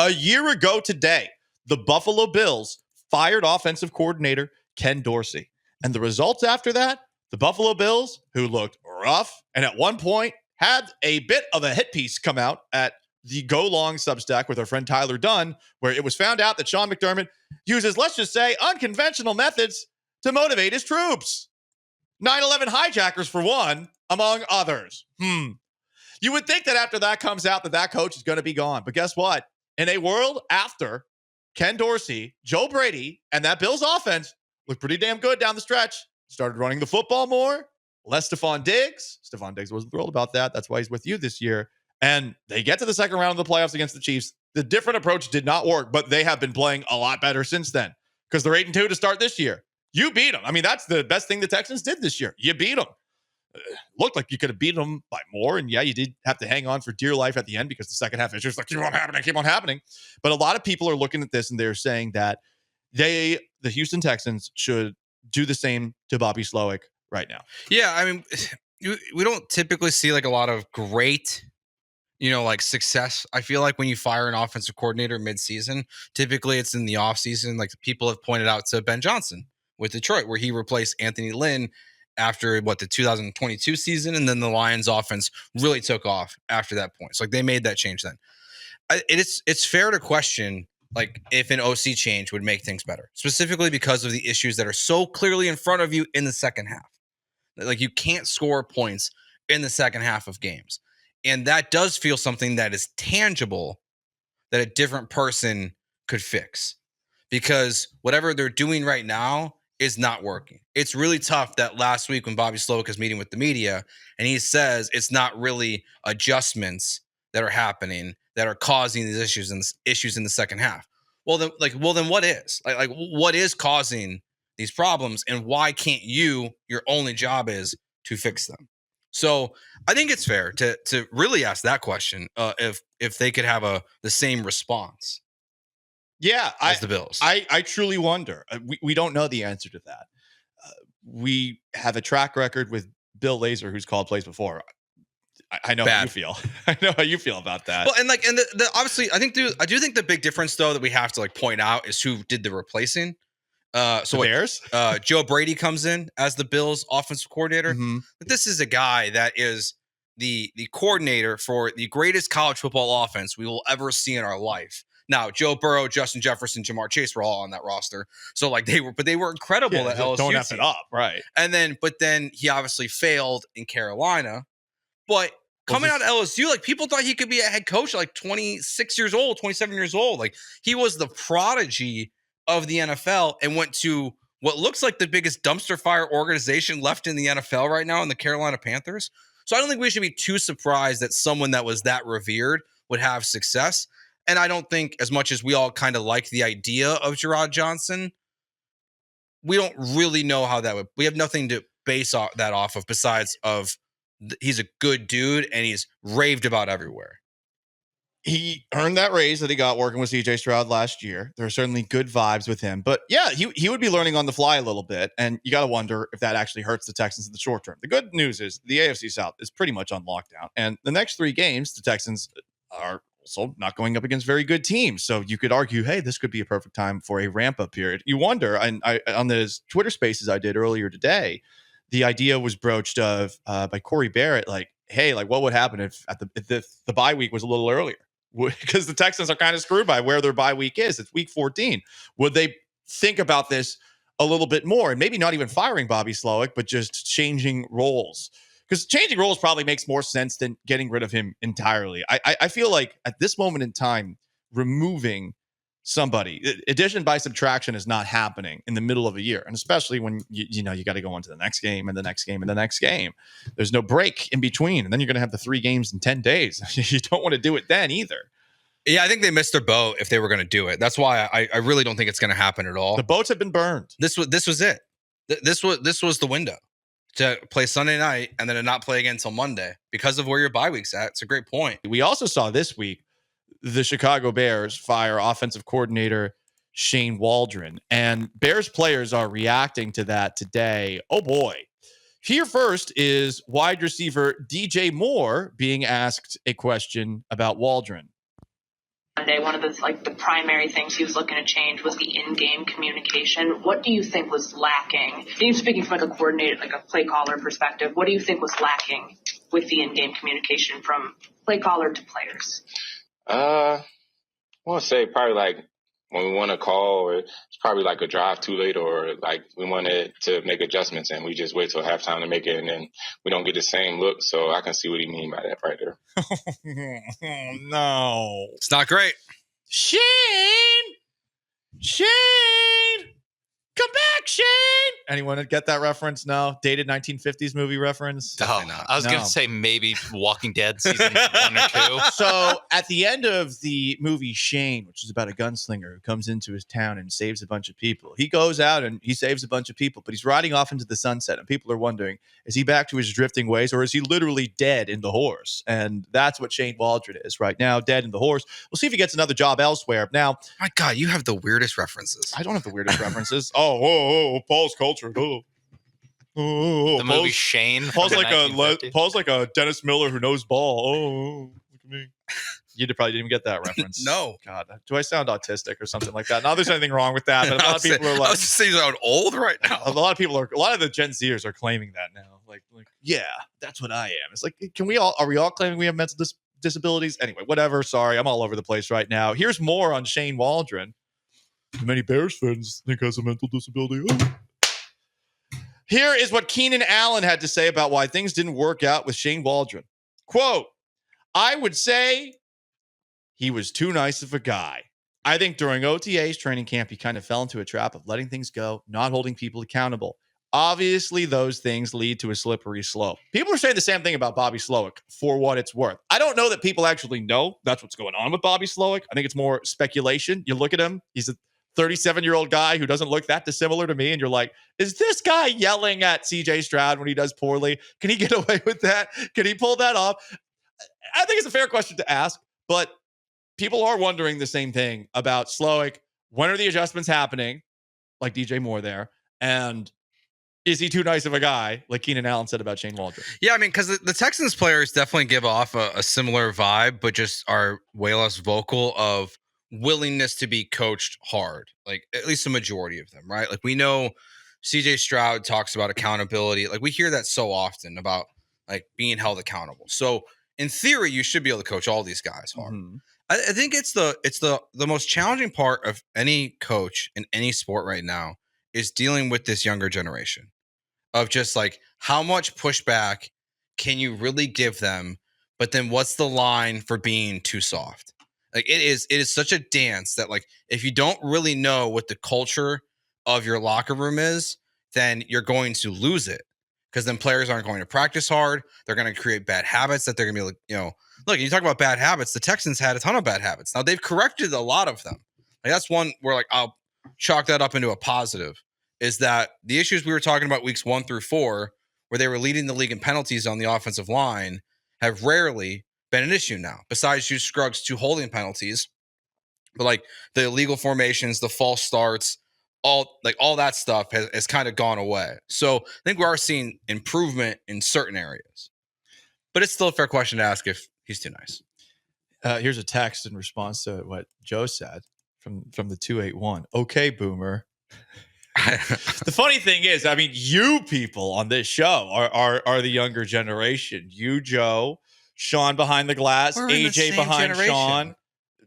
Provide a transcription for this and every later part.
A year ago today, the Buffalo Bills fired offensive coordinator Ken Dorsey. And the results after that, the Buffalo Bills, who looked rough and at one point had a bit of a hit piece come out at the Go Long Substack with our friend Tyler Dunn, where it was found out that Sean McDermott uses, let's just say, unconventional methods to motivate his troops. 9/11 hijackers, for one, among others. You would think that after that comes out that coach is going to be gone. But guess what? In a world after Ken Dorsey, Joe Brady, and that Bills offense looked pretty damn good down the stretch, started running the football more, less Stephon Diggs. Stephon Diggs wasn't thrilled about that. That's why he's with you this year. And they get to the second round of the playoffs against the Chiefs. The different approach did not work, but they have been playing a lot better since then because they're 8-2 to start this year. You beat them. I mean, that's the best thing the Texans did this year. You beat them. Looked like you could have beaten them by more. And yeah, you did have to hang on for dear life at the end because the second half is just like, keep on happening. But a lot of people are looking at this and they're saying that the Houston Texans should do the same to Bobby Slowik right now. Yeah, I mean, we don't typically see like a lot of great, like success. I feel like when you fire an offensive coordinator midseason, typically it's in the offseason. Like people have pointed out to Ben Johnson with Detroit, where he replaced Anthony Lynn after the 2022 season, and then the Lions offense really took off after that point. So like they made that change then. It's fair to question like if an OC change would make things better, specifically because of the issues that are so clearly in front of you in the second half. Like you can't score points in the second half of games. And that does feel something that is tangible that a different person could fix, because whatever they're doing right now is not working. It's really tough that last week when Bobby Slowik is meeting with the media and he says it's not really adjustments that are happening that are causing these issues in the second half. Well then what is? Like what is causing these problems, and why can't your only job is to fix them? So I think it's fair to really ask that question if they could have the same response. Yeah, as the Bills. I truly wonder. We don't know the answer to that. We have a track record with Bill Lazor, who's called plays before. I know how you feel. I know how you feel about that. Well, and obviously, I do think the big difference though that we have to like point out is who did the replacing. Bears? Joe Brady comes in as the Bills offensive coordinator. Mm-hmm. This is a guy that is the coordinator for the greatest college football offense we will ever see in our life. Now, Joe Burrow, Justin Jefferson, Jamar Chase were all on that roster. So like they were incredible at LSU. Don't F it up, right? But then he obviously failed in Carolina. But coming out of LSU, like people thought he could be a head coach at like 26 years old, 27 years old. Like he was the prodigy of the NFL and went to what looks like the biggest dumpster fire organization left in the NFL right now in the Carolina Panthers. So I don't think we should be too surprised that someone that was that revered would have success. And I don't think, as much as we all kind of like the idea of Gerard Johnson, we don't really know how that would. We have nothing to base that off of besides of he's a good dude and he's raved about everywhere. He earned that raise that he got working with CJ Stroud last year. There are certainly good vibes with him. But yeah, he would be learning on the fly a little bit. And you got to wonder if that actually hurts the Texans in the short term. The good news is the AFC South is pretty much on lockdown. And the next 3 games, the Texans are also not going up against very good teams. So you could argue, hey, this could be a perfect time for a ramp-up period. You wonder, and on the Twitter spaces I did earlier today, the idea was broached by Corey Barrett, like, hey, like what would happen if the bye week was a little earlier? Because the Texans are kind of screwed by where their bye week is. It's week 14. Would they think about this a little bit more? And maybe not even firing Bobby Slowik, but just changing roles. Because changing roles probably makes more sense than getting rid of him entirely. I feel like at this moment in time, removing somebody, addition by subtraction is not happening in the middle of a year. And especially when you got to go on to the next game and the next game and the next game. There's no break in between. And then you're going to have the 3 games in 10 days. You don't want to do it then either. Yeah, I think they missed their boat if they were going to do it. That's why I really don't think it's going to happen at all. The boats have been burned. This was it. This was the window to play Sunday night and then to not play again until Monday because of where your bye week's at. It's a great point. We also saw this week the Chicago Bears fire offensive coordinator Shane Waldron, and Bears players are reacting to that today. Oh boy. Here first is wide receiver DJ Moore being asked a question about Waldron. Monday, one of the primary things he was looking to change was the in-game communication. What do you think was lacking? You speaking from a coordinator, a play caller perspective, what do you think was lacking with the in-game communication from play caller to players? I want to say probably when we want to call, or it's probably a drive too late, or we wanted to make adjustments and we just wait till halftime to make it, and then we don't get the same look. So I can see what he mean by that right there. No. It's not great. Shane! Come back, Shane! Anyone get that reference? No? Dated 1950s movie reference? Definitely not. I was going to say maybe Walking Dead season 1 or 2. So at the end of the movie Shane, which is about a gunslinger who comes into his town and saves a bunch of people, he goes out and he saves a bunch of people, but he's riding off into the sunset, and people are wondering, is he back to his drifting ways, or is he literally dead in the horse? And that's what Shane Waldron is right now, dead in the horse. We'll see if he gets another job elsewhere. Now, my God, you have the weirdest references. I don't have the weirdest references. Oh, Paul's culture. The movie Shane. Paul's like a Dennis Miller who knows ball. Oh, look at me. You probably didn't even get that reference. No. God, do I sound autistic or something like that? Not there's anything wrong with that, but a lot of people are like, I was just saying, you sound old right now. A lot of the Gen Zers are claiming that now. Like, yeah, that's what I am. It's like, are we all claiming we have mental disabilities? Anyway, whatever. Sorry, I'm all over the place right now. Here's more on Shane Waldron. Many Bears fans think has a mental disability. Oh. Here is what Keenan Allen had to say about why things didn't work out with Shane Waldron. Quote, I would say he was too nice of a guy. I think during OTA's training camp, he kind of fell into a trap of letting things go, not holding people accountable. Obviously, those things lead to a slippery slope. People are saying the same thing about Bobby Slowik, for what it's worth. I don't know that people actually know that's what's going on with Bobby Slowik. I think it's more speculation. You look at him, he's a 37-year-old guy who doesn't look that dissimilar to me, and you're like, is this guy yelling at CJ Stroud when he does poorly? Can he get away with that? Can he pull that off? I think it's a fair question to ask, but people are wondering the same thing about Slowik. When are the adjustments happening? Like DJ Moore there. And is he too nice of a guy, like Keenan Allen said about Shane Waldron? Yeah, I mean, because the Texans players definitely give off a similar vibe, but just are way less vocal of willingness to be coached hard. Like, at least the majority of them, right? Like, we know CJ Stroud talks about accountability. Like, we hear that so often about, being held accountable. So, in theory, you should be able to coach all these guys hard. Mm-hmm. I think it's the most challenging part of any coach in any sport right now is dealing with this younger generation of just how much pushback can you really give them, but then what's the line for being too soft? It is such a dance that if you don't really know what the culture of your locker room is, then you're going to lose it, because then players aren't going to practice hard. They're going to create bad habits that they're going to be look, you talk about bad habits. The Texans had a ton of bad habits. Now they've corrected a lot of them. That's one where I'll chalk that up into a positive, is that the issues we were talking about weeks 1 through 4, where they were leading the league in penalties on the offensive line, have rarely been an issue now, besides Juice Scruggs' 2 holding penalties. But the illegal formations, the false starts, all that stuff has kind of gone away. So I think we are seeing improvement in certain areas, but it's still a fair question to ask if he's too nice. Here's a text in response to what Joe said from the 281. Okay, Boomer. The funny thing is, I mean, you people on this show are the younger generation. You, Joe, Sean behind the glass, We're AJ behind generation. Sean.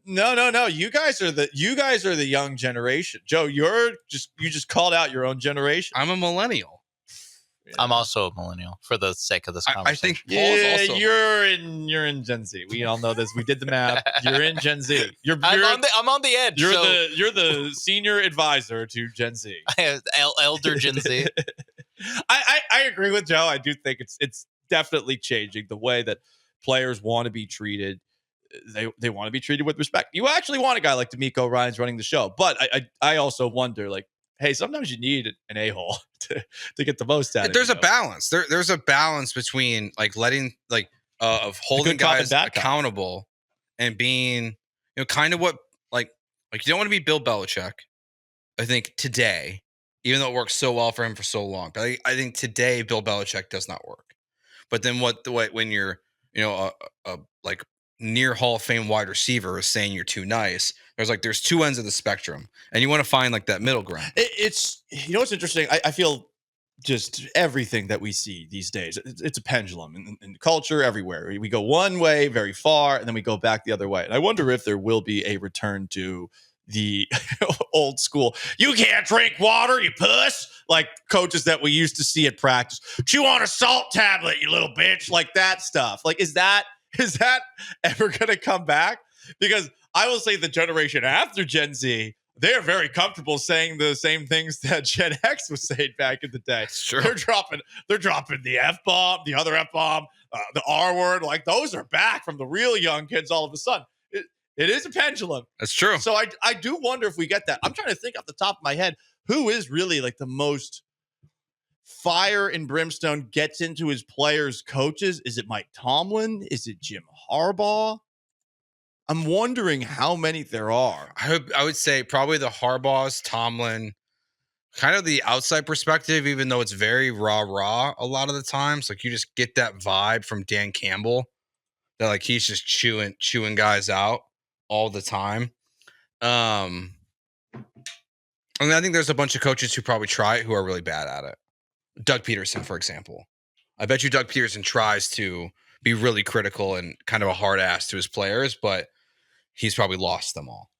No. You guys are the young generation. Joe, you just called out your own generation. I'm a millennial. Yeah. I'm also a millennial for the sake of this conversation. I think Paul's also you're in Gen Z. We all know this. We did the math. You're in Gen Z. I'm on the edge. You're the senior advisor to Gen Z. Elder Gen Z. I agree with Joe. I do think it's definitely changing the way that players want to be treated. They want to be treated with respect. You actually want a guy like D'Amico Ryans running the show, but I also wonder, hey, sometimes you need an a-hole to get the most out of it. There's a balance. There's a balance between letting of holding guys accountable and being kind of what you don't want to be Bill Belichick. I think today, even though it worked so well for him for so long, but I think today Bill Belichick does not work. But then when you're near Hall of Fame wide receiver is saying you're too nice. There's two ends of the spectrum, and you want to find like that middle ground. It's what's interesting. I feel just everything that we see these days, it's a pendulum in culture everywhere. We go one way very far, and then we go back the other way. And I wonder if there will be a return to the old school, you can't drink water, you puss, like coaches that we used to see at practice. Chew on a salt tablet, you little bitch, like that stuff. Like, is that ever going to come back? Because I will say the generation after Gen Z, they're very comfortable saying the same things that Gen X was saying back in the day. Sure. They're dropping the F-bomb, the other F-bomb, the R word. Like, those are back from the real young kids all of a sudden. It is a pendulum. That's true. So I do wonder if we get that. I'm trying to think off the top of my head, who is really like the most fire and brimstone gets into his players' coaches? Is it Mike Tomlin? Is it Jim Harbaugh? I'm wondering how many there are. I would say probably the Harbaughs, Tomlin, kind of the outside perspective, even though it's very rah a lot of the times. Like, you just get that vibe from Dan Campbell that like he's just chewing guys out all the time. I mean, I think there's a bunch of coaches who probably try it who are really bad at it. Doug Peterson, for example. I bet you Doug Peterson tries to be really critical and kind of a hard ass to his players, but he's probably lost them all.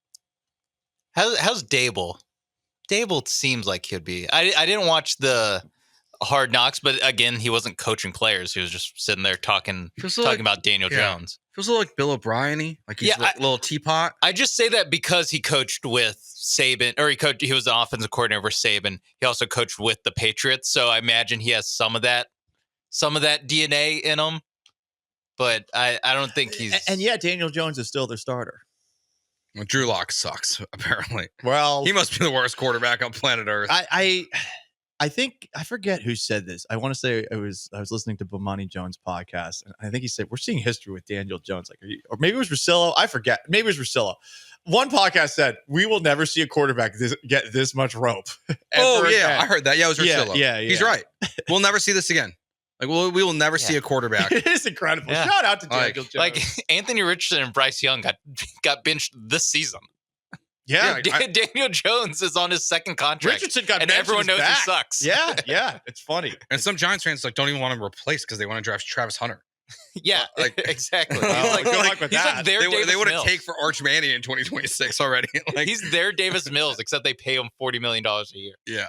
How's Dable? Dable seems like he'd be. I didn't watch the Hard Knocks, but again, he wasn't coaching players. He was just sitting there talking about Daniel Jones. Feels a little like Bill O'Brien-y, like he's a little teapot. I just say that because he coached with Saban, or he was the offensive coordinator for Saban. He also coached with the Patriots, so I imagine he has some of that DNA in him. But I don't think he's. And yet, Daniel Jones is still their starter. Well, Drew Lock sucks, apparently. Well, he must be the worst quarterback on planet Earth. I think I forget who said this. I want to say I was listening to Bomani Jones' podcast, and I think he said we're seeing history with Daniel Jones. Like, or maybe it was Russillo. I forget. Maybe it was Russillo. One podcast said we will never see a quarterback get this much rope. Oh yeah, again. I heard that. Yeah, it was Russillo. Yeah. He's right. We'll never see this again. Like, we will never see a quarterback. It is incredible. Yeah. Shout out to Daniel Jones. Like Anthony Richardson and Bryce Young got benched this season. Yeah, Daniel Jones is on his second contract. Richardson got and benched everyone knows back. he sucks. Yeah, it's funny. And some Giants fans don't even want him replaced because they want to draft Travis Hunter. Yeah, exactly. Well, good luck with that. Like they would have take for Arch Manning in 2026 already. Like, he's their Davis Mills, except they pay him $40 million a year. Yeah.